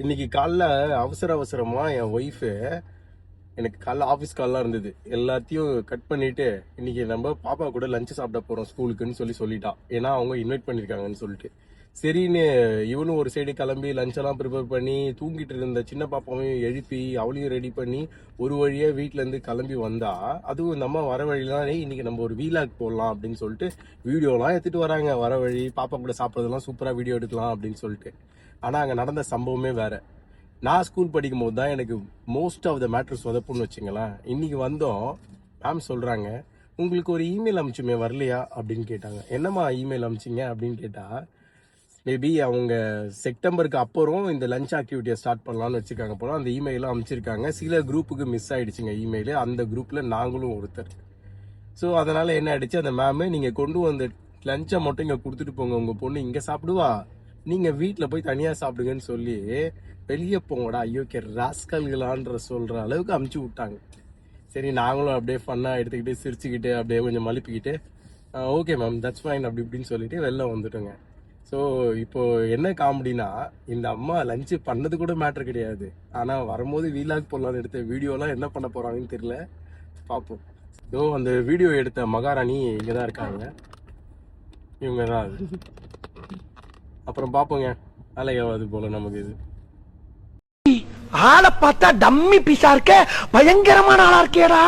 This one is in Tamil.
இன்னைக்கு காலைல அவசரமா என் ஒய்ஃபு எனக்கு காலைல ஆஃபீஸ் கால்லாம் இருந்தது எல்லாத்தையும் கட் பண்ணிட்டு இன்னைக்கு நம்ம பாப்பா கூட லஞ்ச் சாப்பிட போறோம் ஸ்கூலுக்குன்னு சொல்லிட்டா. ஏன்னா அவங்க இன்வைட் பண்ணிருக்காங்கன்னு சொல்லிட்டு சரின்னு இவனும் ஒரு சைடு கிளம்பி லஞ்ச் எல்லாம் ப்ரிப்பேர் பண்ணி தூங்கிட்டு இருந்த சின்ன பாப்பாவையும் எழுப்பி அவளையும் ரெடி பண்ணி ஒரு வழியா வீட்டுல இருந்து கிளம்பி வந்தா, அதுவும் நம்ம வர வழிலாம் இன்னைக்கு நம்ம ஒரு வீலாக் போடலாம் அப்படின்னு சொல்லிட்டு வீடியோலாம் எடுத்துட்டு வராங்க. வர வழி பாப்பா கூட சாப்பிட்றதெல்லாம் சூப்பரா வீடியோ எடுக்கலாம் அப்படின்னு சொல்லிட்டு. ஆனா அங்க நடந்த சம்பவமே வேற. நான் ஸ்கூல் படிக்கும் போது தான் எனக்கு மோஸ்ட் ஆஃப் த மேட்டர்ஸ் சொதப்புன்னு வச்சுங்களேன். இன்னைக்கு வந்தோம், மேம் சொல்றாங்க, உங்களுக்கு ஒரு இமெயில் அனுப்பிச்சுமே வரலையா அப்படின்னு கேட்டாங்க. என்னம்மா இமெயில் அனுப்பிச்சிங்க அப்படின்னு கேட்டா, மேபி அவங்க செப்டம்பருக்கு அப்புறம் இந்த லஞ்ச் ஆக்டிவிட்டியை ஸ்டார்ட் பண்ணலாம்னு வச்சிருக்காங்க போல. அந்த இமெயிலும் அமைச்சிருக்காங்க. சில குரூப்புக்கு மிஸ் ஆயிடுச்சுங்க இமெயில். அந்த குரூப்ல நாங்களும் ஒருத்தர். ஸோ அதனால என்ன ஆயிடுச்சு, அந்த மேம் நீங்க கொண்டு வந்த லஞ்சை மட்டும் இங்க கொடுத்துட்டு போங்க, உங்க பொண்ணு இங்க சாப்பிடுவா, நீங்க வீட்டுல போய் தனியா சாப்பிடுங்கன்னு சொல்லி வெளியே போங்கடா ஐயோக்கே ராஸ்கல்களான்ற சொல்ற அளவுக்கு அமுச்சு விட்டாங்க. சரி நாங்களும் அப்படியே ஃபன்னா எடுத்துக்கிட்டு சிரிச்சுக்கிட்டு அப்படியே கொஞ்சம் மழுப்பிக்கிட்டு ஓகே மேம் தட்ஸ் ஃபைன் அப்படி இப்படின்னு சொல்லிட்டு வெளில வந்துட்டோங்க. ஸோ இப்போ என்ன காமெடினா, இந்த அம்மா லஞ்சு பண்ணது கூட மேட்ரு கிடையாது. ஆனா வரும்போது வீலாக் போடலான்னு எடுத்த வீடியோலாம் என்ன பண்ண போறாங்கன்னு தெரியல, பார்ப்போம். ஸோ அந்த வீடியோ எடுத்த மகாராணி இங்கே தான் இருக்காங்க. இவங்க தான் அது. அப்புறம் பார்ப்போங்க, வேலையாவது போல நமக்கு இது. ஆளை பார்த்தா டம்மி பீஸா இருக்க, பயங்கரமான ஆளா இருக்கேடா.